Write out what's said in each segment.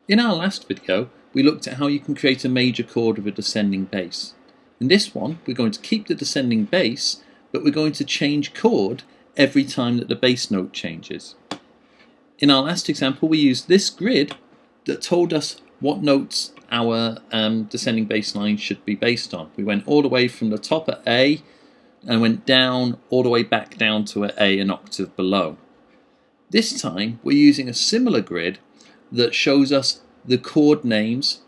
In our last video, we looked at how you can create a major chord with a descending bass. In this one, we're going to keep the descending bass, but we're going to change chord every time that the bass note changes. In our last example, we used this grid that told us what notes our descending bass line should be based on. We went all the way from the top at A and went down all the way back down to A an octave below. This time we're using a similar grid that shows us the chord names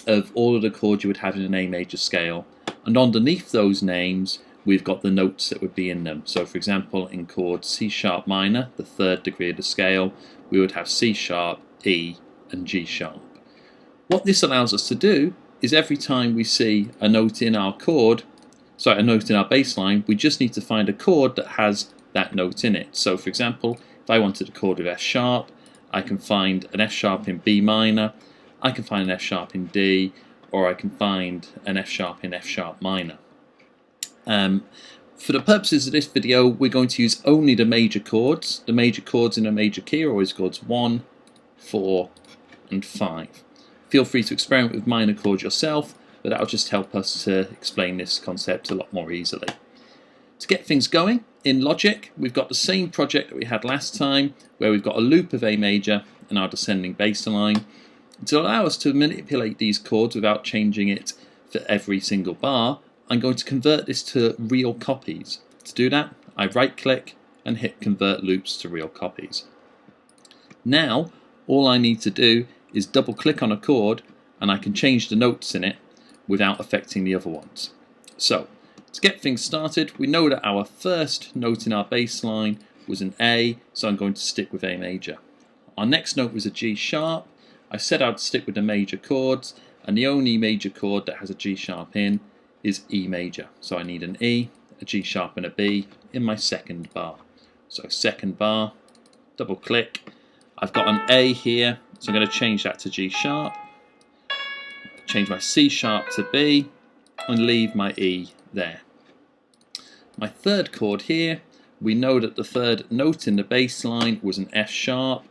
of all of the chords you would have in an A major scale, and underneath those names we've got the notes that would be in them. So for example, in chord C sharp minor, the third degree of the scale, we would have C sharp, E and G sharp. What this allows us to do is every time we see a note in our a note in our bass line, we just need to find a chord that has that note in it. So for example, if I wanted a chord with F sharp, I can find an F sharp in B minor, I can find an F sharp in D, or I can find an F sharp in F sharp minor. For the purposes of this video, we're going to use only the major chords. The major chords in a major key are always chords 1, 4 and 5. Feel free to experiment with minor chords yourself, but that'll just help us to explain this concept a lot more easily. To get things going, in Logic, we've got the same project that we had last time, where we've got a loop of A major and our descending bass line. To allow us to manipulate these chords without changing it for every single bar, I'm going to convert this to real copies. To do that, I right-click and hit Convert Loops to Real Copies. Now, all I need to do is double-click on a chord and I can change the notes in it without affecting the other ones. So, to get things started, we know that our first note in our bass line was an A, so I'm going to stick with A major. Our next note was a G sharp. I said I'd stick with the major chords, and the only major chord that has a G sharp in is E major. So I need an E, a G sharp and a B in my second bar. So second bar, double click. I've got an A here, so I'm going to change that to G sharp. Change my C sharp to B and leave my E there. My third chord here, we know that the third note in the bass line was an F sharp.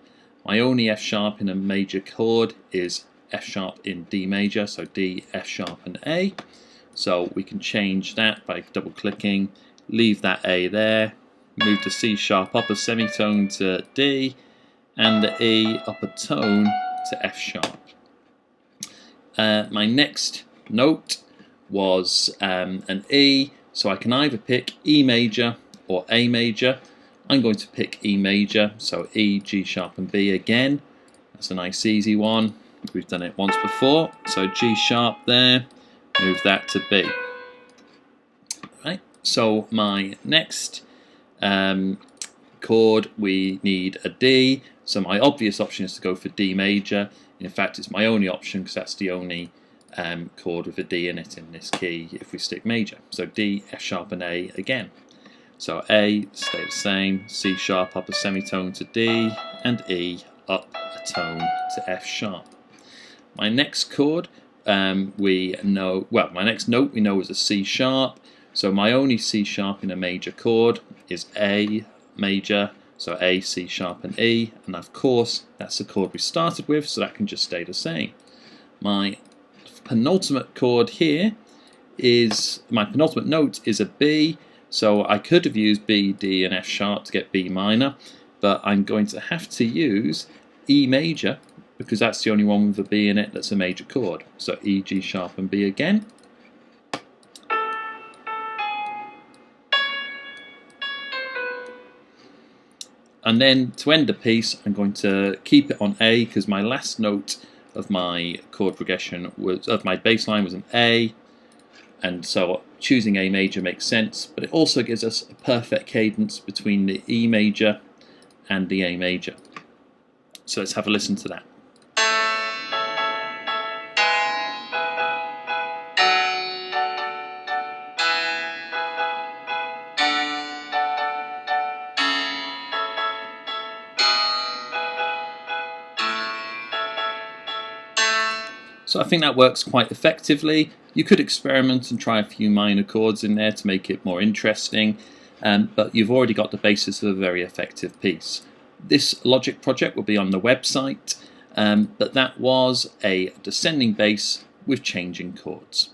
My only F sharp in a major chord is F sharp in D major, so D, F sharp and A. So we can change that by double clicking, leave that A there, move the C sharp up a semitone to D and the E up a tone to F sharp. My next note was an E, so I can either pick E major or A major. I'm going to pick E major, so E, G sharp and B again. That's a nice easy one. We've done it once before, so G sharp there, move that to B. Right. So my next chord, we need a D, so my obvious option is to go for D major. In fact, it's my only option because that's the only chord with a D in it in this key if we stick major. So D, F sharp and A again. So A, stay the same, C sharp up a semitone to D, and E up a tone to F sharp. My next chord, my next note we know is a C sharp, so my only C sharp in a major chord is A major, so A, C sharp and E, and of course that's the chord we started with, so that can just stay the same. My penultimate chord here my penultimate note is a B, so I could have used B, D and F sharp to get B minor, but I'm going to have to use E major because that's the only one with a B in it that's a major chord. So E, G sharp and B again. And then to end the piece, I'm going to keep it on A because my last note of my chord progression of my bass line was an A, and so choosing A major makes sense, but it also gives us a perfect cadence between the E major and the A major. So let's have a listen to that. So I think that works quite effectively. You could experiment and try a few minor chords in there to make it more interesting, but you've already got the basis of a very effective piece. This Logic project will be on the website, but that was a descending bass with changing chords.